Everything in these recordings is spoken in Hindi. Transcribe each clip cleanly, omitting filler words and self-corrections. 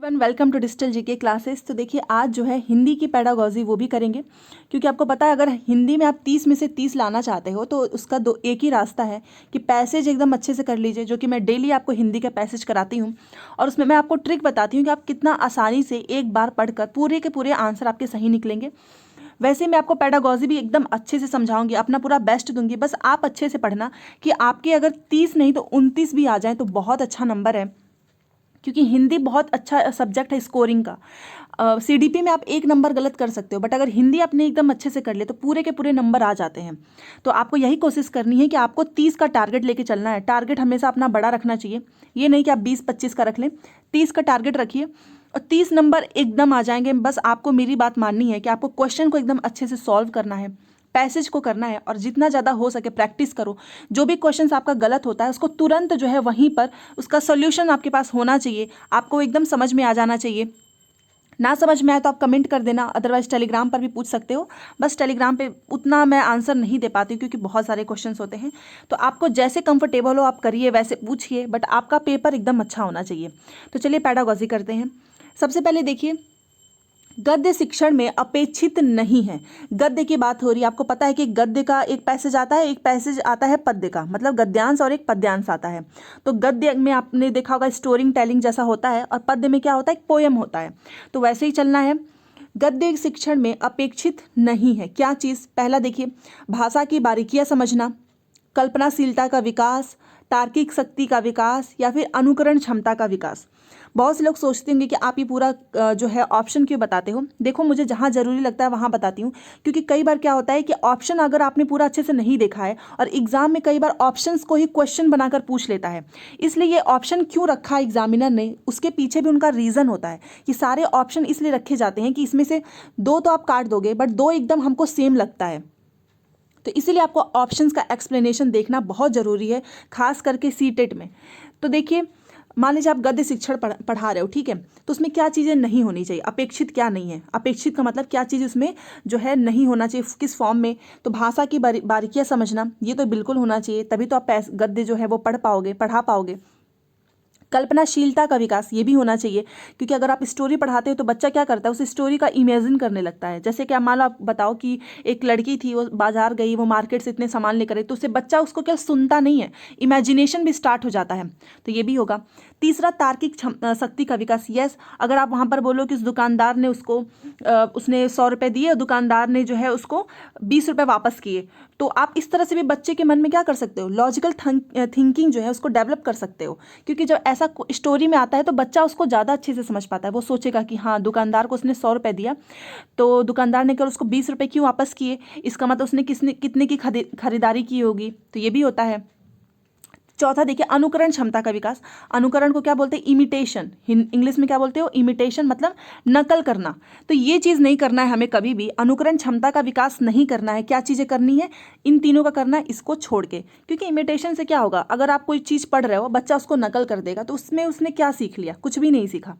Welcome to digital GK classes. तो देखिए आज जो है हिंदी की पेडागॉजी वो भी करेंगे, क्योंकि आपको पता है अगर हिंदी में आप 30 में से 30 लाना चाहते हो तो उसका एक ही रास्ता है कि पैसेज एकदम अच्छे से कर लीजिए, जो कि मैं डेली आपको हिंदी का पैसेज कराती हूँ और उसमें मैं आपको ट्रिक बताती हूँ कि आप कितना आसानी से एक बार पढ़कर पूरे के पूरे आंसर आपके सही निकलेंगे। वैसे मैं आपको पेडागॉजी भी एकदम अच्छे से समझाऊंगी, अपना पूरा बेस्ट दूंगी। बस आप अच्छे से पढ़ना कि आपके अगर 30 नहीं तो 29 भी आ जाए तो बहुत अच्छा नंबर है, क्योंकि हिंदी बहुत अच्छा सब्जेक्ट है स्कोरिंग का। सीडीपी में आप एक नंबर गलत कर सकते हो, बट अगर हिंदी आपने एकदम अच्छे से कर ले तो पूरे के पूरे नंबर आ जाते हैं। तो आपको यही कोशिश करनी है कि आपको 30 का टारगेट लेके चलना है। टारगेट हमेशा अपना बड़ा रखना चाहिए, ये नहीं कि आप 20-25 का रख लें। 30 का टारगेट रखिए और 30 नंबर एकदम आ जाएंगे। बस आपको मेरी बात माननी है कि आपको क्वेश्चन को एकदम अच्छे से सॉल्व करना है, पैसेज को करना है और जितना ज़्यादा हो सके प्रैक्टिस करो। जो भी क्वेश्चन आपका गलत होता है उसको तुरंत जो है वहीं पर उसका सोल्यूशन आपके पास होना चाहिए, आपको एकदम समझ में आ जाना चाहिए। ना समझ में आए तो आप कमेंट कर देना, अदरवाइज टेलीग्राम पर भी पूछ सकते हो। बस टेलीग्राम पे उतना मैं आंसर नहीं दे पाती क्योंकि बहुत सारे क्वेश्चंस होते हैं। तो आपको जैसे कंफर्टेबल हो आप करिए, वैसे पूछिए, बट आपका पेपर एकदम अच्छा होना चाहिए। तो चलिए पेडागॉजी करते हैं। सबसे पहले देखिए, गद्य शिक्षण में अपेक्षित नहीं है। गद्य की बात हो रही है, आपको पता है कि गद्य का एक पैसेज आता है, एक पैसेज आता है पद्य का, मतलब गद्यांश और एक पद्यांश आता है। तो गद्य में आपने देखा होगा स्टोरी टेलिंग जैसा होता है और पद्य में क्या होता है, एक पोयम होता है। तो वैसे ही चलना है। गद्य शिक्षण में अपेक्षित नहीं है क्या चीज़, पहला देखिए, भाषा की बारीकियां समझना, कल्पनाशीलता का विकास, तार्किक शक्ति का विकास या फिर अनुकरण क्षमता का विकास। बहुत से लोग सोचते होंगे कि आप ये पूरा जो है ऑप्शन क्यों बताते हो। देखो, मुझे जहाँ जरूरी लगता है वहाँ बताती हूँ, क्योंकि कई बार क्या होता है कि ऑप्शन अगर आपने पूरा अच्छे से नहीं देखा है और एग्जाम में कई बार ऑप्शंस को ही क्वेश्चन बनाकर पूछ लेता है। इसलिए ये ऑप्शन क्यों रखा एग्जामिनर ने, उसके पीछे भी उनका रीज़न होता है कि सारे ऑप्शन इसलिए रखे जाते हैं कि इसमें से दो तो आप काट दोगे बट दो एकदम हमको सेम लगता है। तो इसीलिए आपको ऑप्शंस का एक्सप्लेनेशन देखना बहुत ज़रूरी है, खास करके सीटेट में। तो देखिए, मान लीजिए आप गद्य शिक्षण पढ़ा रहे हो, ठीक है, तो उसमें क्या चीज़ें नहीं होनी चाहिए, अपेक्षित क्या नहीं है। अपेक्षित का मतलब क्या चीज़ उसमें जो है नहीं होना चाहिए, किस फॉर्म में। तो भाषा की बारीकियाँ समझना, ये तो बिल्कुल होना चाहिए, तभी तो आप गद्य जो है वो पढ़ा पाओगे। कल्पनाशीलता का विकास, ये भी होना चाहिए, क्योंकि अगर आप स्टोरी पढ़ाते हो तो बच्चा क्या करता है, उस स्टोरी का इमेजिन करने लगता है। जैसे कि मान लो आप बताओ कि एक लड़की थी, वो बाजार गई, वो मार्केट से इतने सामान लेकर आई, तो उससे बच्चा उसको क्या सुनता नहीं है, इमेजिनेशन भी स्टार्ट हो जाता है। तो ये भी होगा। तीसरा, तार्किक शक्ति का विकास। यस, अगर आप वहाँ पर बोलो कि उस दुकानदार ने उसने 100 रुपये दिए और दुकानदार ने जो है उसको 20 रुपये वापस किए, तो आप इस तरह से भी बच्चे के मन में क्या कर सकते हो, लॉजिकल थिंकिंग जो है उसको डेवलप कर सकते हो। क्योंकि जब ऐसा स्टोरी में आता है तो बच्चा उसको ज़्यादा अच्छे से समझ पाता है। वो सोचेगा कि हाँ, दुकानदार को उसने 100 रुपये दिया, तो दुकानदार ने कर उसको 20 रुपये क्यों वापस किए, इसका मतलब उसने कितने की खरीदारी की होगी। तो ये भी होता है। चौथा देखिए, अनुकरण क्षमता का विकास। अनुकरण को क्या बोलते हैं, इमिटेशन। इंग्लिश में क्या बोलते हो, इमिटेशन, मतलब नकल करना। तो ये चीज़ नहीं करना है हमें कभी भी, अनुकरण क्षमता का विकास नहीं करना है। क्या चीज़ें करनी है, इन तीनों का करना है, इसको छोड़ के। क्योंकि इमिटेशन से क्या होगा, अगर आप कोई चीज़ पढ़ रहे हो, बच्चा उसको नकल कर देगा, तो उसमें उसने क्या सीख लिया, कुछ भी नहीं सीखा,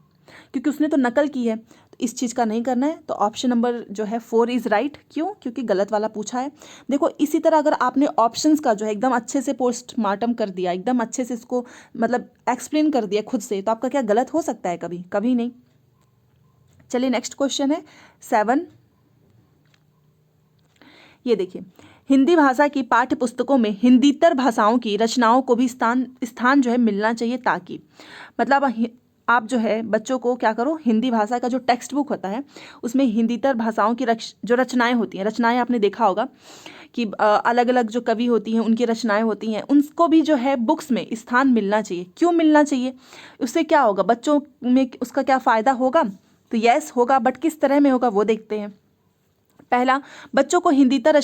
क्योंकि उसने तो नकल की है। तो इस चीज़ का नहीं करना है। तो ऑप्शन नंबर जो है 4 इज़ राइट। क्यों, क्योंकि गलत वाला पूछा है। देखो, इसी तरह अगर आपने ऑप्शंस का जो है एकदम अच्छे से पोस्टमार्टम कर दिया, एकदम अच्छे से इसको मतलब एक्सप्लेन कर दिया खुद से, तो आपका क्या गलत हो सकता है, कभी कभी नहीं। चलिए नेक्स्ट क्वेश्चन है 7। ये देखिए, हिंदी भाषा की पाठ्य पुस्तकों में हिंदीतर भाषाओं की रचनाओं को भी स्थान जो है मिलना चाहिए, ताकि मतलब आप जो है बच्चों को क्या करो, हिंदी भाषा का जो टेक्स्ट बुक होता है उसमें हिंदीतर भाषाओं की जो रचनाएं होती हैं, रचनाएं आपने देखा होगा कि अलग अलग जो कवि होती हैं उनकी रचनाएं होती हैं, उनको भी जो है बुक्स में स्थान मिलना चाहिए। क्यों मिलना चाहिए, उससे क्या होगा, बच्चों में उसका क्या फ़ायदा होगा। तो यस होगा, बट किस तरह में होगा वो देखते हैं। पहला, बच्चों को हिंदीतर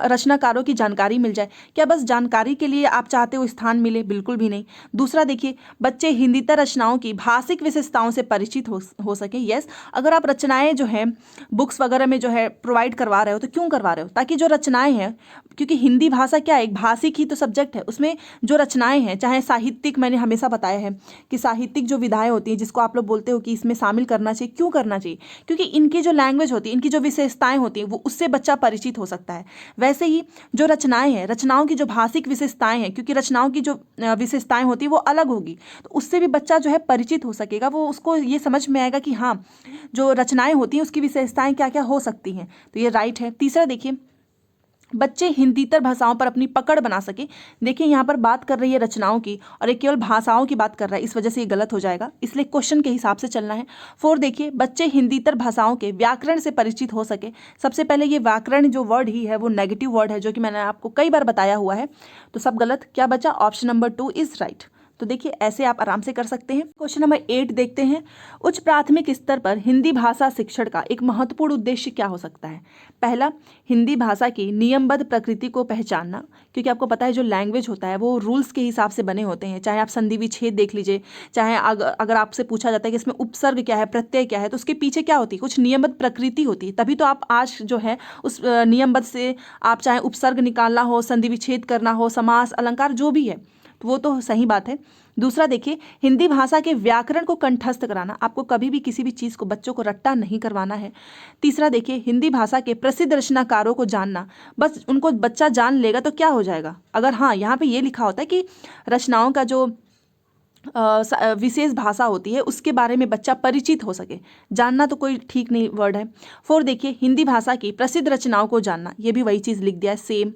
रचनाकारों की जानकारी मिल जाए। क्या बस जानकारी के लिए आप चाहते हो स्थान मिले, बिल्कुल भी नहीं। दूसरा देखिए, बच्चे हिंदीतर रचनाओं की भाषिक विशेषताओं से परिचित हो सके। यस, अगर आप रचनाएं जो है बुक्स वगैरह में जो है प्रोवाइड करवा रहे हो, तो क्यों करवा रहे हो, ताकि जो रचनाएं हैं, क्योंकि हिंदी भाषा क्या है, एक भाषिक ही तो सब्जेक्ट है, उसमें जो रचनाएं हैं, चाहे साहित्यिक, मैंने हमेशा बताया है कि साहित्यिक जो विधाएं होती हैं, जिसको आप लोग बोलते हो कि इसमें शामिल करना चाहिए, क्यों करना चाहिए, क्योंकि इनकी जो लैंग्वेज होती है, इनकी जो विशेषताएं होती हैं वो उससे बच्चा परिचित हो सकता है। वैसे ही जो रचनाएं हैं, रचनाओं की जो भाषिक विशेषताएं हैं, क्योंकि रचनाओं की जो विशेषताएं होती है वो अलग होगी, तो उससे भी बच्चा जो है परिचित हो सकेगा, वो उसको ये समझ में आएगा कि हाँ जो रचनाएं होती हैं उसकी विशेषताएं क्या क्या हो सकती हैं। तो ये राइट है। तीसरा देखिए, बच्चे हिंदीतर भाषाओं पर अपनी पकड़ बना सके। देखिए यहाँ पर बात कर रही है रचनाओं की और एक केवल भाषाओं की बात कर रहा है, इस वजह से ये गलत हो जाएगा, इसलिए क्वेश्चन के हिसाब से चलना है। 4 देखिए, बच्चे हिंदीतर भाषाओं के व्याकरण से परिचित हो सके। सबसे पहले ये व्याकरण जो वर्ड ही है वो नेगेटिव वर्ड है, जो कि मैंने आपको कई बार बताया हुआ है, तो सब गलत। क्या बचा? Option number 2 is right. तो देखिए ऐसे आप आराम से कर सकते हैं। क्वेश्चन नंबर 8 देखते हैं, उच्च प्राथमिक स्तर पर हिंदी भाषा शिक्षण का एक महत्वपूर्ण उद्देश्य क्या हो सकता है? पहला, हिंदी भाषा की नियमबद्ध प्रकृति को पहचानना, क्योंकि आपको पता है जो लैंग्वेज होता है वो रूल्स के हिसाब से बने होते हैं, चाहे आप संधि विच्छेद देख लीजिए, चाहे अगर आपसे पूछा जाता है कि इसमें उपसर्ग क्या है, प्रत्यय क्या है, तो उसके पीछे क्या होती है? कुछ नियमबद्ध प्रकृति होती है, तभी तो आप आज जो है उस नियमबद्ध से आप चाहे उपसर्ग निकालना हो, संधि विच्छेद करना हो, समास अलंकार जो भी है, तो वो तो सही बात है। दूसरा देखिए, हिंदी भाषा के व्याकरण को कंठस्थ कराना, आपको कभी भी किसी भी चीज़ को बच्चों को रट्टा नहीं करवाना है। तीसरा देखिए, हिंदी भाषा के प्रसिद्ध रचनाकारों को जानना, बस उनको बच्चा जान लेगा तो क्या हो जाएगा। अगर हाँ यहाँ पे ये लिखा होता है कि रचनाओं का जो विशेष भाषा होती है उसके बारे में बच्चा परिचित हो सके, जानना तो कोई ठीक नहीं वर्ड है। 4 देखिए, हिंदी भाषा की प्रसिद्ध रचनाओं को जानना, ये भी वही चीज़ लिख दिया है सेम।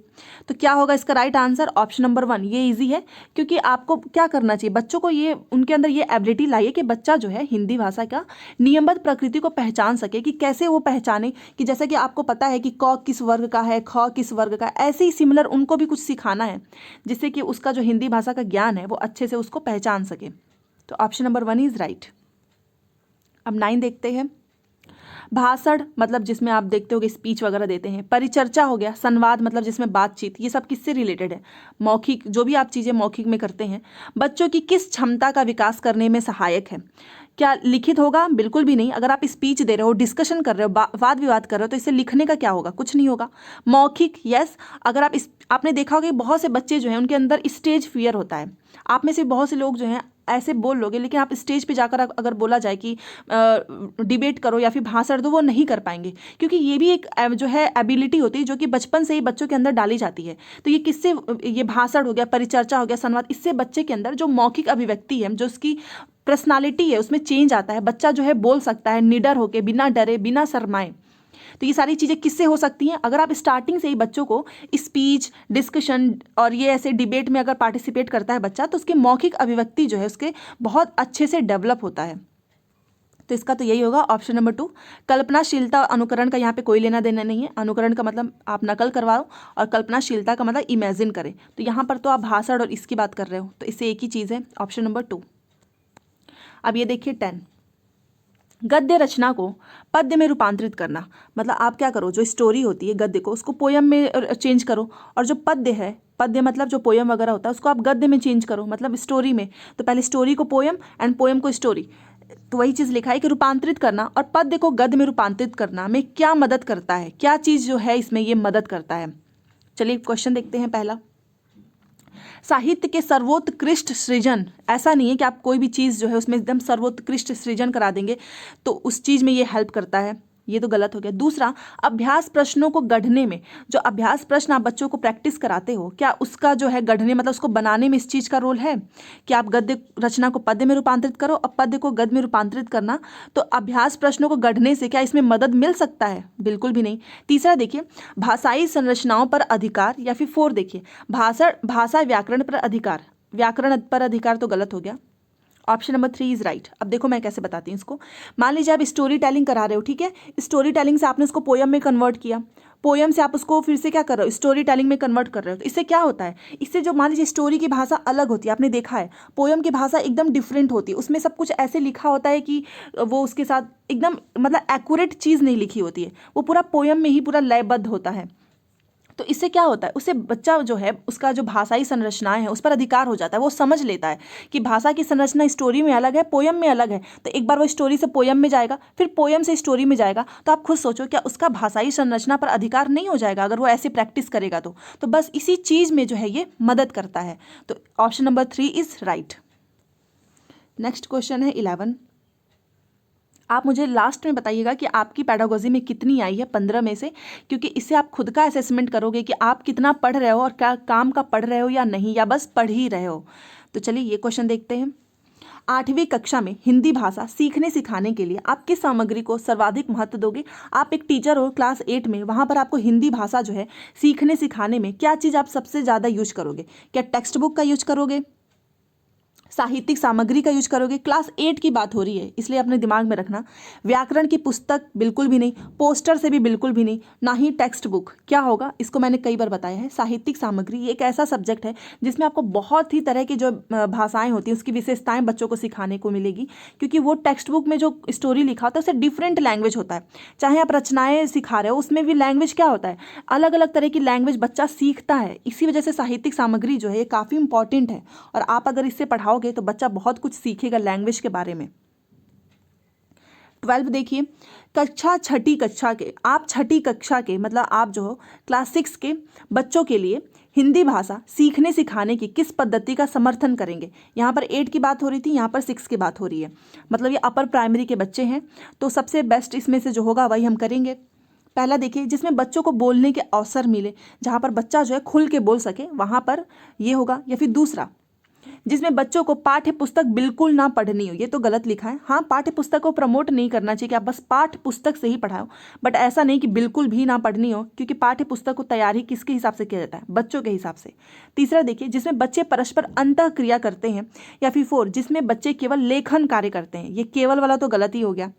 तो क्या होगा इसका राइट आंसर? Option number 1। ये इजी है, क्योंकि आपको क्या करना चाहिए, बच्चों को ये उनके अंदर ये एबिलिटी लाइए कि बच्चा जो है हिंदी भाषा का नियमबद्ध प्रकृति को पहचान सके, कि कैसे वो पहचाने, कि जैसे कि आपको पता है कि क किस वर्ग का है, ख किस वर्ग का, ऐसे ही सिमिलर उनको भी कुछ सिखाना है, जिससे कि उसका जो हिंदी भाषा का ज्ञान है वो अच्छे से उसको पहचान सके। तो ऑप्शन नंबर 1 इज राइट। अब 9 देखते हैं, भाषण मतलब जिसमें आप देखते हो कि स्पीच वगैरह देते हैं, परिचर्चा हो गया, संवाद मतलब जिसमें बातचीत, ये सब किससे रिलेटेड है? मौखिक, जो भी आप चीज़ें मौखिक में करते हैं। बच्चों की किस क्षमता का विकास करने में सहायक है? क्या लिखित होगा? बिल्कुल भी नहीं। अगर आप स्पीच दे रहे हो, डिस्कशन कर रहे हो, वाद विवाद कर रहे हो, तो इससे लिखने का क्या होगा? कुछ नहीं होगा। मौखिक, यस। अगर आपने देखा होगा कि बहुत से बच्चे जो हैं उनके अंदर स्टेज फियर होता है। आप में से बहुत से लोग जो हैं ऐसे बोल लोगे, लेकिन आप स्टेज पे जाकर अगर बोला जाए कि डिबेट करो या फिर भाषण दो, वो नहीं कर पाएंगे, क्योंकि ये भी एक जो है एबिलिटी होती है जो कि बचपन से ही बच्चों के अंदर डाली जाती है। तो ये किससे, ये भाषण हो गया, परिचर्चा हो गया, संवाद, इससे बच्चे के अंदर जो मौखिक अभिव्यक्ति है, जो उसकी पर्सनालिटी है, उसमें चेंज आता है। बच्चा जो है बोल सकता है निडर होकर, बिना डरे, बिना शर्माए। तो ये सारी चीज़ें किससे हो सकती हैं? अगर आप स्टार्टिंग से ही बच्चों को स्पीच, डिस्कशन और ये ऐसे डिबेट में अगर पार्टिसिपेट करता है बच्चा, तो उसके मौखिक अभिव्यक्ति जो है उसके बहुत अच्छे से डेवलप होता है। तो इसका तो यही होगा ऑप्शन नंबर 2। कल्पनाशीलता और अनुकरण का यहाँ पे कोई लेना देना नहीं है। अनुकरण का मतलब आप नकल करवाओ और कल्पनाशीलता का मतलब इमेजिन करें। तो यहाँ पर तो आप भाषण और इसकी बात कर रहे हो, तो इससे एक ही चीज़ है, ऑप्शन नंबर 2। अब ये देखिए 10, गद्य रचना को पद्य में रूपांतरित करना, मतलब आप क्या करो, जो स्टोरी होती है गद्य को, उसको पोयम में चेंज करो, और जो पद्य है, पद्य मतलब जो पोयम वगैरह होता है, उसको आप गद्य में चेंज करो, मतलब स्टोरी में। तो पहले स्टोरी को पोयम एंड पोयम को स्टोरी, तो वही चीज़ लिखा है कि रूपांतरित करना और पद्य को गद्य में रूपांतरित करना में क्या मदद करता है, क्या चीज़ जो है इसमें ये मदद करता है। चलिए क्वेश्चन देखते हैं। पहला, साहित्य के सर्वोत्कृष्ट सृजन, ऐसा नहीं है कि आप कोई भी चीज़ जो है उसमें एकदम सर्वोत्कृष्ट सृजन करा देंगे तो उस चीज़ में ये हेल्प करता है, ये तो गलत हो गया। दूसरा, अभ्यास प्रश्नों को गढ़ने में, जो अभ्यास प्रश्न आप बच्चों को प्रैक्टिस कराते हो, क्या उसका जो है गढ़ने मतलब उसको बनाने में इस चीज़ का रोल है कि आप गद्य रचना को पद्य में रूपांतरित करो और पद्य को गद्य में रूपांतरित करना, तो अभ्यास प्रश्नों को गढ़ने से क्या इसमें मदद मिल सकता है? बिल्कुल भी नहीं। तीसरा देखिए, भाषाई संरचनाओं पर अधिकार, या फिर 4 देखिए, भाषा व्याकरण पर अधिकार, व्याकरण पर अधिकार तो गलत हो गया, ऑप्शन नंबर 3 इज राइट। अब देखो मैं कैसे बताती हूँ इसको। मान लीजिए आप स्टोरी टेलिंग करा रहे हो, ठीक है, स्टोरी टेलिंग से आपने उसको पोयम में कन्वर्ट किया, पोयम से आप उसको फिर से क्या कर रहे हो, स्टोरी टेलिंग में कन्वर्ट कर रहे हो। तो इससे क्या होता है, इससे जो मान लीजिए स्टोरी की भाषा अलग होती है, आपने देखा है, पोयम की भाषा एकदम डिफरेंट होती है, उसमें सब कुछ ऐसे लिखा होता है कि वो उसके साथ एकदम मतलब एक्यूरेट चीज़ नहीं लिखी होती है, वो पूरा पोयम में ही पूरा लयबद्ध होता है। तो इससे क्या होता है, उससे बच्चा जो है उसका जो भाषाई संरचनाएं हैं उस पर अधिकार हो जाता है, वो समझ लेता है कि भाषा की संरचना स्टोरी में अलग है, पोयम में अलग है। तो एक बार वो स्टोरी से पोयम में जाएगा, फिर पोयम से स्टोरी में जाएगा, तो आप खुद सोचो क्या उसका भाषाई संरचना पर अधिकार नहीं हो जाएगा अगर वो ऐसे प्रैक्टिस करेगा? तो बस इसी चीज़ में जो है ये मदद करता है। तो option number 3 is right. Next question है 11, आप मुझे लास्ट में बताइएगा कि आपकी पेडागोजी में कितनी आई है 15 में से, क्योंकि इससे आप खुद का असेसमेंट करोगे कि आप कितना पढ़ रहे हो और क्या काम का पढ़ रहे हो या नहीं, या बस पढ़ ही रहे हो। तो चलिए ये क्वेश्चन देखते हैं। 8वीं कक्षा में हिंदी भाषा सीखने सिखाने के लिए आप किस सामग्री को सर्वाधिक महत्व दोगे? आप एक टीचर हो क्लास 8 में, वहाँ पर आपको हिंदी भाषा जो है सीखने सिखाने में क्या चीज़ आप सबसे ज़्यादा यूज करोगे? क्या टेक्स्ट बुक का यूज करोगे, साहित्यिक सामग्री का यूज करोगे? क्लास 8 की बात हो रही है, इसलिए अपने दिमाग में रखना। व्याकरण की पुस्तक बिल्कुल भी नहीं, पोस्टर से भी बिल्कुल भी नहीं, ना ही टेक्स्ट बुक। क्या होगा? इसको मैंने कई बार बताया है, साहित्यिक सामग्री ये एक ऐसा सब्जेक्ट है जिसमें आपको बहुत ही तरह की जो भाषाएं होती हैं उसकी विशेषताएं बच्चों को सिखाने को मिलेगी, क्योंकि वो टेक्स्ट बुक में जो स्टोरी लिखा होता है उससे डिफरेंट लैंग्वेज होता है। चाहे आप रचनाएं सिखा रहे हो, उसमें भी लैंग्वेज क्या होता है, अलग अलग तरह की लैंग्वेज बच्चा सीखता है। इसी वजह से साहित्यिक सामग्री जो है ये काफ़ी इंपॉर्टेंट है, और आप अगर इससे पढ़ाओगे तो बच्चा बहुत कुछ सीखेगा लैंग्वेज के बारे में। 12 देखिए, छठी कक्षा के, आप छठी कक्षा के मतलब आप जो हो क्लास 6 के बच्चों के लिए हिंदी भाषा सीखने सिखाने की किस पद्धति का समर्थन करेंगे? यहाँ पर 8 की बात हो रही थी, यहाँ पर 6 की बात हो रही है, मतलब ये अपर प्राइमरी के बच्चे हैं। तो सबसे बेस्ट इसमें से जो होगा वही हम करेंगे। पहला देखिए, जिसमें बच्चों को बोलने के अवसर मिले, जहाँ पर बच्चा जो है खुल के बोल सके, वहाँ पर ये होगा। या फिर दूसरा, जिसमें बच्चों को पाठ्य पुस्तक बिल्कुल ना पढ़नी हो। ये तो गलत लिखा है। हाँ, पाठ्य पुस्तक को प्रमोट नहीं करना चाहिए कि आप बस पाठ्य पुस्तक से ही पढ़ाओ, बट ऐसा नहीं कि बिल्कुल भी ना पढ़नी हो, क्योंकि पाठ्य पुस्तक को तैयारी किसके हिसाब से किया जाता है? बच्चों के हिसाब से। तीसरा देखिए, जिसमें बच्चे परस्पर अंतःक्रिया करते हैं। या फिर 4, जिसमें बच्चे केवल लेखन कार्य करते हैं। ये केवल वाला तो गलत ही हो गया।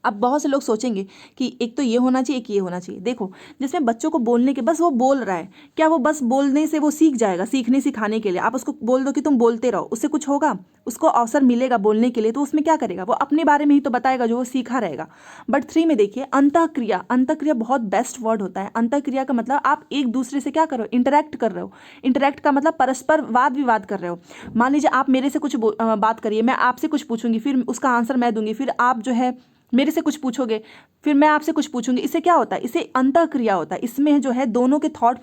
अब बहुत से लोग सोचेंगे कि एक तो ये होना चाहिए, एक ये होना चाहिए। देखो, जिसमें बच्चों को बोलने के, बस वो बोल रहा है, क्या वो बस बोलने से वो सीख जाएगा? सीखने सिखाने के लिए आप उसको बोल दो कि तुम बोलते रहो, उससे कुछ होगा? उसको अवसर मिलेगा बोलने के लिए, तो उसमें क्या करेगा? वो अपने बारे में ही तो बताएगा जो वो सीखा रहेगा। बट 3 में देखिए, अंतःक्रिया। अंतःक्रिया बहुत बेस्ट वर्ड होता है। अंतःक्रिया का मतलब आप एक दूसरे से क्या कर रहे हो? इंटरेक्ट कर रहे हो। इंटरेक्ट का मतलब परस्पर वाद विवाद कर रहे हो। मान लीजिए आप मेरे से कुछ बात करिए, मैं आपसे कुछ पूछूंगी, फिर उसका आंसर मैं दूंगी, फिर आप जो है मेरे से कुछ पूछोगे, फिर मैं आपसे कुछ पूछूंगी। इससे क्या होता है? इससे अंतःक्रिया होता है। इसमें जो है दोनों के थॉट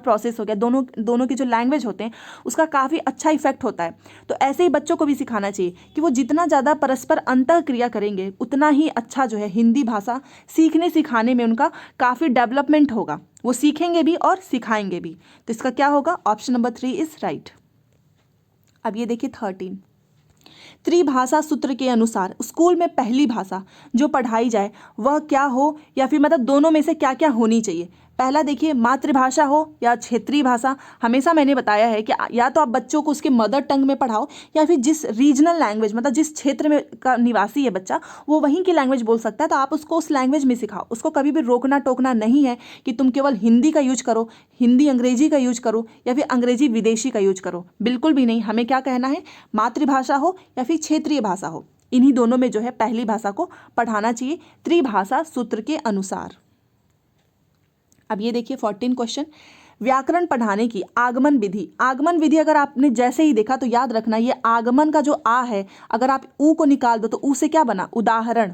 प्रोसेस हो गया, दोनों के जो लैंग्वेज होते हैं उसका काफ़ी अच्छा इफेक्ट होता है। तो ऐसे ही बच्चों को भी सिखाना चाहिए कि वो जितना ज़्यादा परस्पर अंतःक्रिया करेंगे उतना ही अच्छा जो है हिंदी भाषा सीखने सिखाने में उनका काफ़ी डेवलपमेंट होगा। वो सीखेंगे भी और सिखाएंगे भी। तो इसका क्या होगा? Option number 3 is right. अब ये देखिए 13, त्रिभाषा सूत्र के अनुसार स्कूल में पहली भाषा जो पढ़ाई जाए वह क्या हो, या फिर मतलब दोनों में से क्या क्या होनी चाहिए? पहला देखिए, मातृभाषा हो या क्षेत्रीय भाषा। हमेशा मैंने बताया है कि या तो आप बच्चों को उसके मदर टंग में पढ़ाओ, या फिर जिस रीजनल लैंग्वेज मतलब जिस क्षेत्र में का निवासी है बच्चा वो वहीं की लैंग्वेज बोल सकता है, तो आप उसको उस लैंग्वेज में सिखाओ। उसको कभी भी रोकना टोकना नहीं है कि तुम केवल हिंदी का यूज करो, हिंदी अंग्रेजी का यूज करो, या फिर अंग्रेजी विदेशी का यूज करो। बिल्कुल भी नहीं। हमें क्या कहना है? मातृभाषा हो या फिर क्षेत्रीय भाषा हो, इन्हीं दोनों में जो है पहली भाषा को पढ़ाना चाहिए त्रिभाषा सूत्र के अनुसार। अब ये देखिए 14 क्वेश्चन, व्याकरण पढ़ाने की आगमन विधि। आगमन विधि अगर आपने जैसे ही देखा तो याद रखना, ये आगमन का जो आ है, अगर आप ऊ को निकाल दो तो ऊ से क्या बना? उदाहरण।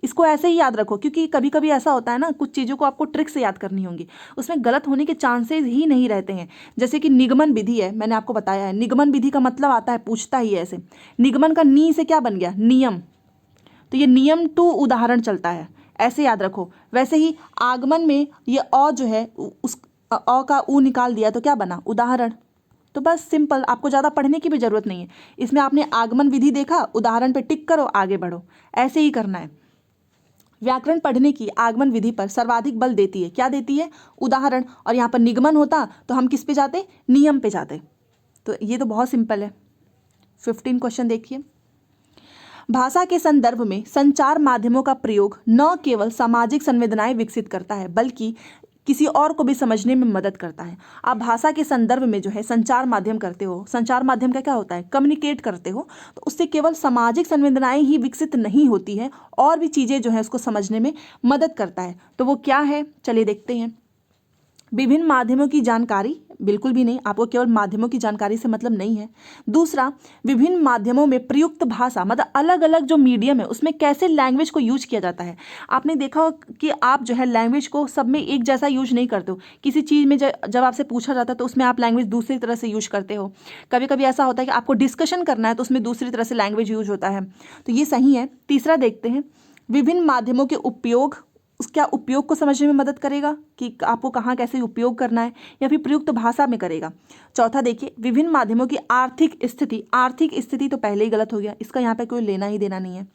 इसको ऐसे ही याद रखो, क्योंकि कभी कभी ऐसा होता है ना, कुछ चीज़ों को आपको ट्रिक से याद करनी होंगी, उसमें गलत होने के चांसेस ही नहीं रहते हैं। जैसे कि निगमन विधि है, मैंने आपको बताया है, निगमन विधि का मतलब आता है पूछता ही है ऐसे। निगमन का नी से क्या बन गया? नियम। तो ये नियम टू उदाहरण चलता है, ऐसे याद रखो। वैसे ही आगमन में ये अ जो है उस अ का ऊ निकाल दिया तो क्या बना? उदाहरण। तो बस सिंपल, आपको ज़्यादा पढ़ने की भी जरूरत नहीं है। इसमें आपने आगमन विधि देखा, उदाहरण पे टिक करो, आगे बढ़ो, ऐसे ही करना है। व्याकरण पढ़ने की आगमन विधि पर सर्वाधिक बल देती है, क्या देती है? उदाहरण। और यहाँ पर निगमन होता तो हम किस पे जाते? नियम पे जाते। तो ये तो बहुत सिंपल है। 15 क्वेश्चन देखिए, भाषा के संदर्भ में संचार माध्यमों का प्रयोग न केवल सामाजिक संवेदनाएं विकसित करता है बल्कि किसी और को भी समझने में मदद करता है। आप भाषा के संदर्भ में जो है संचार माध्यम करते हो, संचार माध्यम का क्या होता है? कम्युनिकेट करते हो, तो उससे केवल सामाजिक संवेदनाएं ही विकसित नहीं होती है, और भी चीज़ें जो है उसको समझने में मदद करता है। तो वो क्या है? चलिए देखते हैं। विभिन्न माध्यमों की जानकारी, बिल्कुल भी नहीं, आपको केवल माध्यमों की जानकारी से मतलब नहीं है। दूसरा, विभिन्न माध्यमों में प्रयुक्त भाषा, मतलब अलग अलग जो मीडियम है उसमें कैसे लैंग्वेज को यूज किया जाता है। आपने देखा हो कि आप जो है लैंग्वेज को सब में एक जैसा यूज नहीं करते हो। किसी चीज़ में जब आपसे पूछा जाता है तो उसमें आप लैंग्वेज दूसरी तरह से यूज करते हो। कभी कभी ऐसा होता है कि आपको डिस्कशन करना है तो उसमें दूसरी तरह से लैंग्वेज यूज होता है, तो ये सही है। तीसरा देखते हैं, विभिन्न माध्यमों के उपयोग, क्या उपयोग को समझने में मदद करेगा कि आपको कहाँ कैसे उपयोग करना है, या फिर प्रयुक्त भाषा में करेगा। चौथा देखिए, विभिन्न माध्यमों की आर्थिक स्थिति, आर्थिक स्थिति तो पहले ही गलत हो गया, इसका यहाँ पे कोई लेना ही देना नहीं है,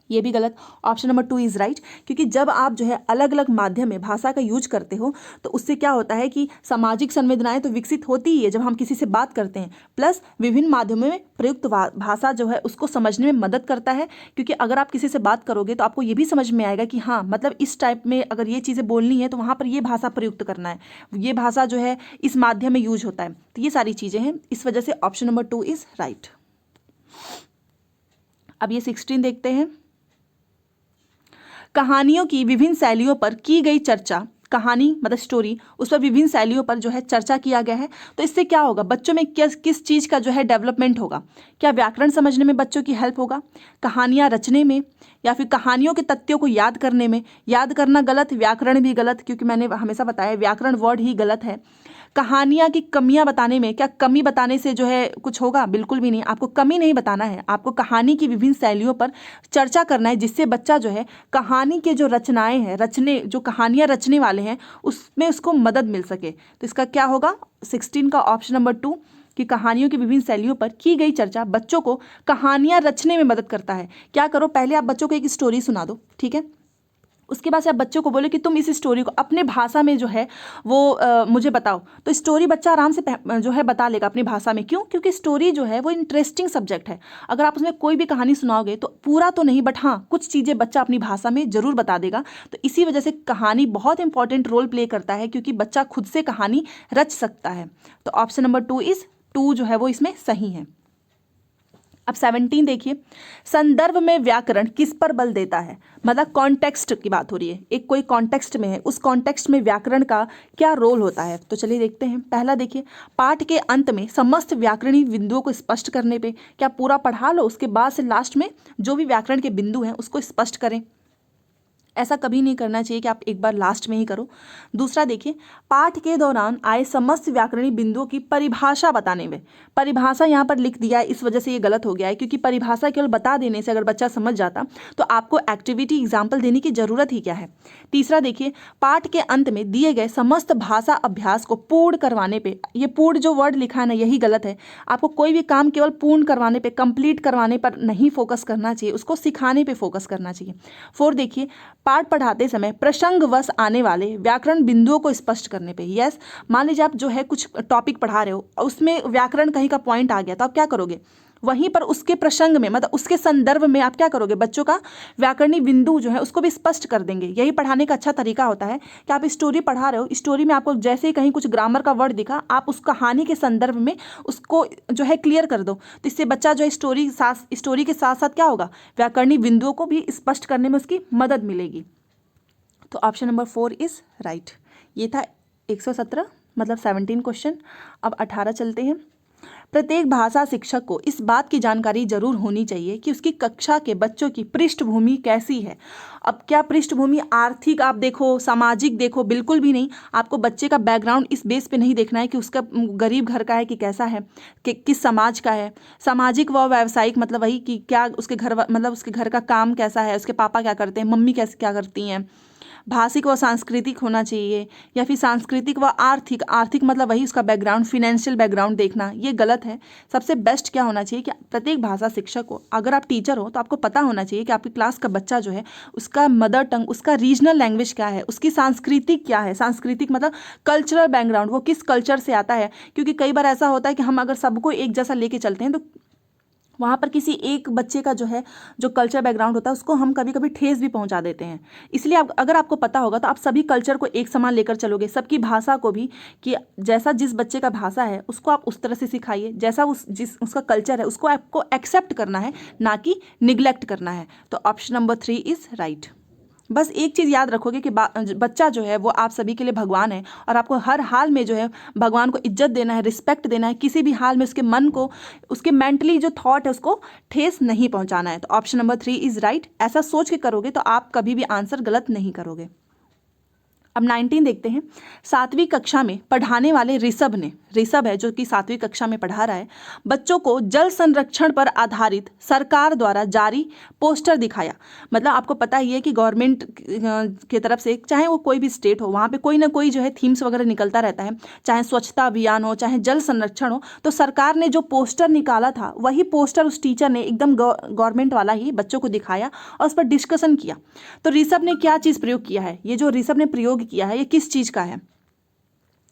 ये भी गलत। ऑप्शन नंबर 2 इज़ राइट, क्योंकि जब आप जो है अलग अलग माध्यम में भाषा का यूज करते हो तो उससे क्या होता है कि सामाजिक संवेदनाएं तो विकसित होती ही है जब हम किसी से बात करते हैं, प्लस विभिन्न माध्यमों में प्रयुक्त भाषा जो है उसको समझने में मदद करता है, क्योंकि अगर आप किसी से बात करोगे तो आपको ये भी समझ में आएगा कि हाँ, मतलब इस टाइप में अगर ये चीज़ें बोलनी है तो वहाँ पर ये भाषा प्रयुक्त करना है, ये भाषा जो है इस माध्यम में यूज होता है। तो ये सारी चीज़ें हैं, इस वजह से ऑप्शन नंबर 2 इज़ राइट। अब ये 16 देखते हैं, कहानियों की विभिन्न शैलियों पर की गई चर्चा, कहानी मतलब स्टोरी, उस पर विभिन्न शैलियों पर जो है चर्चा किया गया है, तो इससे क्या होगा, बच्चों में किस चीज़ का जो है डेवलपमेंट होगा। क्या व्याकरण समझने में बच्चों की हेल्प होगा, कहानियाँ रचने में, या फिर कहानियों के तथ्यों को याद करने में। याद करना गलत, व्याकरण भी गलत, क्योंकि मैंने हमेशा बताया व्याकरण वर्ड ही गलत है। कहानियाँ की कमियाँ बताने में, क्या कमी बताने से जो है कुछ होगा, बिल्कुल भी नहीं, आपको कमी नहीं बताना है, आपको कहानी की विभिन्न शैलियों पर चर्चा करना है, जिससे बच्चा जो है कहानी के जो रचनाएं हैं, जो कहानियाँ रचने वाले हैं उसमें उसको मदद मिल सके। तो इसका क्या होगा, 16 का ऑप्शन नंबर 2 कि कहानियों की विभिन्न शैलियों पर की गई चर्चा बच्चों को कहानियाँ रचने में मदद करता है। क्या करो, पहले आप बच्चों को एक स्टोरी सुना दो, ठीक है, उसके बाद से आप बच्चों को बोले कि तुम इस स्टोरी को अपने भाषा में जो है वो मुझे बताओ, तो स्टोरी बच्चा आराम से जो है बता लेगा अपनी भाषा में। क्यों? क्योंकि स्टोरी जो है वो इंटरेस्टिंग सब्जेक्ट है। अगर आप उसमें कोई भी कहानी सुनाओगे तो पूरा तो नहीं, बट हाँ कुछ चीज़ें बच्चा अपनी भाषा में जरूर बता देगा। तो इसी वजह से कहानी बहुत इंपॉर्टेंट रोल प्ले करता है, क्योंकि बच्चा खुद से कहानी रच सकता है। तो ऑप्शन नंबर 2 जो है वो इसमें सही है। अब 17 देखिए, संदर्भ में व्याकरण किस पर बल देता है, मतलब कॉन्टेक्स्ट की बात हो रही है, एक कोई कॉन्टेक्स्ट में है, उस कॉन्टेक्स्ट में व्याकरण का क्या रोल होता है। तो चलिए देखते हैं। पहला देखिए, पाठ के अंत में समस्त व्याकरणीय बिंदुओं को स्पष्ट करने पे, क्या पूरा पढ़ा लो उसके बाद से लास्ट में जो भी व्याकरण के बिंदु हैं उसको स्पष्ट करें। ऐसा कभी नहीं करना चाहिए कि आप एक बार लास्ट में ही करो। दूसरा देखिए, पाठ के दौरान आए समस्त व्याकरणीय बिंदुओं की परिभाषा बताने में, परिभाषा यहाँ पर लिख दिया है, इस वजह से ये गलत हो गया है, क्योंकि परिभाषा केवल बता देने से अगर बच्चा समझ जाता तो आपको एक्टिविटी एग्जाम्पल देने की जरूरत ही क्या है। तीसरा देखिए, पाठ के अंत में दिए गए समस्त भाषा अभ्यास को पूर्ण करवाने पे, ये पूर्ण जो वर्ड लिखा है ना यही गलत है। आपको कोई भी काम केवल पूर्ण करवाने पे, कंप्लीट करवाने पर नहीं फोकस करना चाहिए, उसको सिखाने पे फोकस करना चाहिए। 4 देखिए, पाठ पढ़ाते समय प्रसंगवश आने वाले व्याकरण बिंदुओं को स्पष्ट करने पे। यस, मान लीजिए आप जो है कुछ टॉपिक पढ़ा रहे हो, उसमें व्याकरण कहीं का पॉइंट आ गया, तो आप क्या करोगे, वहीं पर उसके प्रसंग में, मतलब उसके संदर्भ में आप क्या करोगे, बच्चों का व्याकरणीय बिंदु जो है उसको भी स्पष्ट कर देंगे। यही पढ़ाने का अच्छा तरीका होता है कि आप स्टोरी पढ़ा रहे हो, स्टोरी में आपको जैसे ही कहीं कुछ ग्रामर का वर्ड दिखा, आप उस कहानी के संदर्भ में उसको जो है क्लियर कर दो। तो इससे बच्चा जो है स्टोरी के साथ साथ क्या होगा, व्याकरणीय बिंदुओं को भी स्पष्ट करने में उसकी मदद मिलेगी। तो ऑप्शन नंबर 4 इज राइट। ये था 117 मतलब 17 क्वेश्चन। अब 18 चलते हैं। प्रत्येक भाषा शिक्षक को इस बात की जानकारी जरूर होनी चाहिए कि उसकी कक्षा के बच्चों की पृष्ठभूमि कैसी है। अब क्या पृष्ठभूमि, आर्थिक आप देखो, सामाजिक देखो, बिल्कुल भी नहीं। आपको बच्चे का बैकग्राउंड इस बेस पे नहीं देखना है कि उसका गरीब घर का है कि कैसा है, कि किस समाज का है। सामाजिक व व्यावसायिक मतलब वही कि क्या उसके घर, मतलब उसके घर का काम कैसा है, उसके पापा क्या करते हैं, मम्मी कैसे क्या करती हैं। भाषिक व सांस्कृतिक होना चाहिए, या फिर सांस्कृतिक व आर्थिक, आर्थिक मतलब वही उसका बैकग्राउंड, फिनेंशियल बैकग्राउंड देखना, ये गलत है। सबसे बेस्ट क्या होना चाहिए कि प्रत्येक भाषा शिक्षक को, अगर आप टीचर हो तो आपको पता होना चाहिए कि आपकी क्लास का बच्चा जो है उसका मदर टंग, उसका रीजनल लैंग्वेज क्या है, उसकी सांस्कृतिक क्या है। सांस्कृतिक मतलब कल्चरल बैकग्राउंड, वो किस कल्चर से आता है। क्योंकि कई बार ऐसा होता है कि हम अगर सबको एक जैसा लेके चलते हैं तो वहाँ पर किसी एक बच्चे का जो है जो कल्चर बैकग्राउंड होता है उसको हम कभी कभी ठेस भी पहुँचा देते हैं। इसलिए अगर आपको पता होगा तो आप सभी कल्चर को एक समान लेकर चलोगे, सबकी भाषा को भी, कि जैसा जिस बच्चे का भाषा है उसको आप उस तरह से सिखाइए, जैसा उसका कल्चर है उसको आपको एक्सेप्ट करना है, ना कि निग्लेक्ट करना है। तो ऑप्शन नंबर 3 इज राइट। बस एक चीज़ याद रखोगे कि बच्चा जो है वो आप सभी के लिए भगवान है, और आपको हर हाल में जो है भगवान को इज्जत देना है, रिस्पेक्ट देना है। किसी भी हाल में उसके मन को, उसके मेंटली जो थॉट है उसको ठेस नहीं पहुंचाना है। तो ऑप्शन नंबर 3 इज राइट। ऐसा सोच के करोगे तो आप कभी भी आंसर गलत नहीं करोगे। अब 19 देखते हैं। 7वीं कक्षा में पढ़ाने वाले ऋषभ है जो कि 7वीं कक्षा में पढ़ा रहा है, बच्चों को जल संरक्षण पर आधारित सरकार द्वारा जारी पोस्टर दिखाया। मतलब आपको पता ही है कि गवर्नमेंट की तरफ से, चाहे वो कोई भी स्टेट हो, वहाँ पे कोई ना कोई जो है थीम्स वगैरह निकलता रहता है, चाहे स्वच्छता अभियान हो, चाहे जल संरक्षण हो। तो सरकार ने जो पोस्टर निकाला था वही पोस्टर उस टीचर ने एकदम गवर्नमेंट वाला ही बच्चों को दिखाया और उस पर डिस्कशन किया। तो ऋषभ ने क्या चीज़ प्रयोग किया है, ये जो ऋषभ ने प्रयोग किया है ये किस चीज़ का है,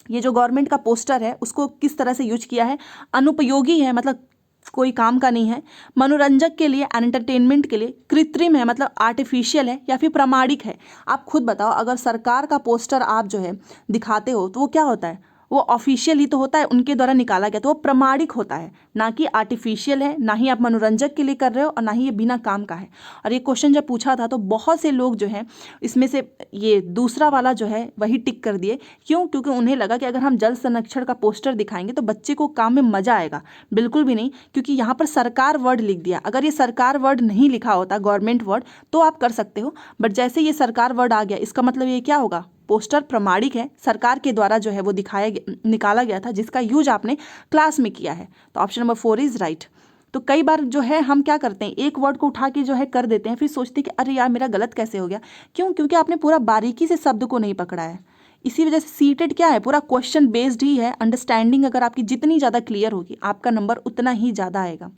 ये जो गवर्नमेंट का पोस्टर है उसको किस तरह से यूज किया है। अनुपयोगी है, मतलब कोई काम का नहीं है। मनोरंजक के लिए, एंटरटेनमेंट के लिए। कृत्रिम है, मतलब आर्टिफिशियल है, या फिर प्रामाणिक है। आप खुद बताओ, अगर सरकार का पोस्टर आप जो है दिखाते हो तो वो क्या होता है, वो ऑफिशियल ही तो होता है, उनके द्वारा निकाला गया, तो वो प्रामाणिक होता है, ना कि आर्टिफिशियल है। ना ही आप मनोरंजक के लिए कर रहे हो और ना ही ये बिना काम का है। और ये क्वेश्चन जब पूछा था तो बहुत से लोग जो हैं इसमें से ये दूसरा वाला जो है वही टिक कर दिए। क्यों? क्योंकि उन्हें लगा कि अगर हम जल संरक्षण का पोस्टर दिखाएंगे तो बच्चे को काम में मजा आएगा। बिल्कुल भी नहीं, क्योंकि यहाँ पर सरकार वर्ड लिख दिया। अगर ये सरकार वर्ड नहीं लिखा होता, गवर्नमेंट वर्ड, तो आप कर सकते हो, बट जैसे ये सरकार वर्ड आ गया, इसका मतलब ये क्या होगा, पोस्टर प्रामाणिक है, सरकार के द्वारा जो है वो निकाला गया था, जिसका यूज आपने क्लास में किया है। तो ऑप्शन नंबर 4 इज राइट। तो कई बार जो है हम क्या करते हैं, एक वर्ड को उठा के जो है कर देते हैं, फिर सोचते हैं कि अरे यार मेरा गलत कैसे हो गया। क्यों? क्योंकि आपने पूरा बारीकी से शब्द को नहीं पकड़ा है। इसी वजह से सीटेड क्या है, पूरा क्वेश्चन बेस्ड ही है। अंडरस्टैंडिंग अगर आपकी जितनी ज़्यादा क्लियर होगी, आपका नंबर उतना ही ज़्यादा आएगा।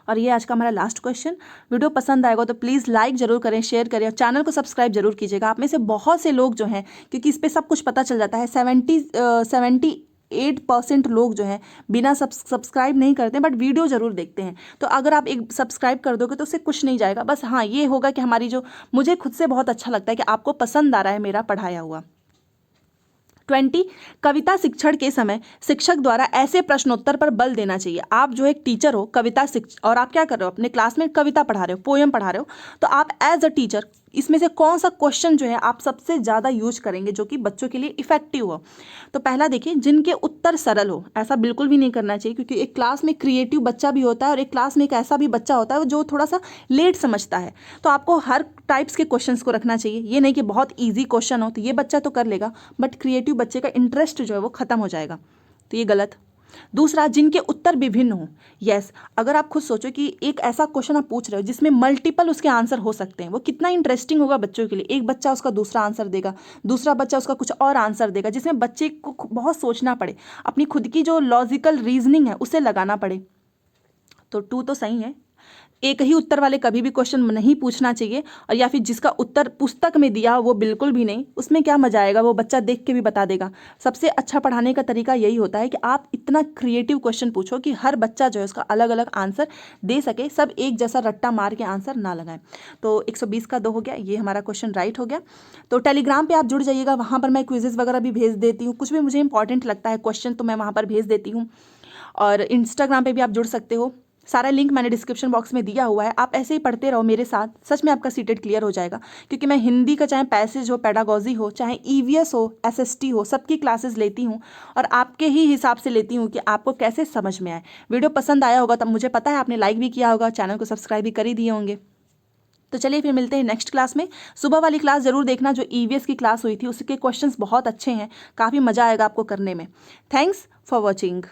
और ये आज का हमारा लास्ट क्वेश्चन। वीडियो पसंद आएगा तो प्लीज़ लाइक जरूर करें, शेयर करें और चैनल को सब्सक्राइब जरूर कीजिएगा। आप में से बहुत से लोग जो हैं, क्योंकि इस पर सब कुछ पता चल जाता है, 78% लोग जो हैं बिना सब्सक्राइब नहीं करते बट वीडियो जरूर देखते हैं। तो अगर आप एक सब्सक्राइब कर दोगे तो उससे कुछ नहीं जाएगा, बस हाँ ये होगा कि हमारी जो, मुझे खुद से बहुत अच्छा लगता है कि आपको पसंद आ रहा है मेरा पढ़ाया हुआ। 20 कविता शिक्षण के समय शिक्षक द्वारा ऐसे प्रश्नोत्तर पर बल देना चाहिए। आप जो एक टीचर हो, कविता शिक्षक, और आप क्या कर रहे हो, अपने क्लास में कविता पढ़ा रहे हो, पोएम पढ़ा रहे हो, तो आप एज अ टीचर इसमें से कौन सा क्वेश्चन जो है आप सबसे ज़्यादा यूज करेंगे जो कि बच्चों के लिए इफेक्टिव हो। तो पहला देखिए, जिनके उत्तर सरल हो। ऐसा बिल्कुल भी नहीं करना चाहिए, क्योंकि एक क्लास में क्रिएटिव बच्चा भी होता है और एक क्लास में एक ऐसा भी बच्चा होता है जो थोड़ा सा लेट समझता है। तो आपको हर टाइप्स के क्वेश्चंस को रखना चाहिए। ये नहीं कि बहुत ईजी क्वेश्चन हो तो ये बच्चा तो कर लेगा, बट क्रिएटिव बच्चे का इंटरेस्ट जो है वो खत्म हो जाएगा, तो ये गलत। दूसरा, जिनके उत्तर विभिन्न हो। यस, अगर आप खुद सोचो कि एक ऐसा क्वेश्चन आप पूछ रहे हो जिसमें मल्टीपल उसके आंसर हो सकते हैं, वो कितना इंटरेस्टिंग होगा बच्चों के लिए। एक बच्चा उसका दूसरा आंसर देगा, दूसरा बच्चा उसका कुछ और आंसर देगा, जिसमें बच्चे को बहुत सोचना पड़े, अपनी खुद की जो लॉजिकल रीजनिंग है उसे लगाना पड़े। तो 2 तो सही है। एक ही उत्तर वाले कभी भी क्वेश्चन नहीं पूछना चाहिए, और या फिर जिसका उत्तर पुस्तक में दिया वो बिल्कुल भी नहीं, उसमें क्या मजा आएगा, वो बच्चा देख के भी बता देगा। सबसे अच्छा पढ़ाने का तरीका यही होता है कि आप इतना क्रिएटिव क्वेश्चन पूछो कि हर बच्चा जो है उसका अलग अलग आंसर दे सके, सब एक जैसा रट्टा मार के आंसर ना लगाएं। तो 120 का 2 हो गया, ये हमारा क्वेश्चन राइट हो गया। तो टेलीग्राम पर आप जुड़ जाइएगा, वहाँ पर मैं क्विजेज वगैरह भी भेज देती हूँ, कुछ भी मुझे इंपॉर्टेंट लगता है क्वेश्चन तो मैं वहाँ पर भेज देती हूँ। और इंस्टाग्राम पर भी आप जुड़ सकते हो, सारा लिंक मैंने डिस्क्रिप्शन बॉक्स में दिया हुआ है। आप ऐसे ही पढ़ते रहो मेरे साथ, सच में आपका सीटेड क्लियर हो जाएगा। क्योंकि मैं हिंदी का चाहे पैसेज हो, पेडागॉजी हो, चाहे ईवीएस हो, एसएसटी हो, सबकी क्लासेस लेती हूँ और आपके ही हिसाब से लेती हूँ कि आपको कैसे समझ में आए। वीडियो पसंद आया होगा तब मुझे पता है आपने लाइक भी किया होगा, चैनल को सब्सक्राइब भी कर ही दिए होंगे। तो चलिए फिर मिलते हैं नेक्स्ट क्लास में। सुबह वाली क्लास जरूर देखना, जो ईवीएस की क्लास हुई थी उसके क्वेश्चंस बहुत अच्छे हैं, काफ़ी मज़ा आएगा आपको करने में। Thanks for watching.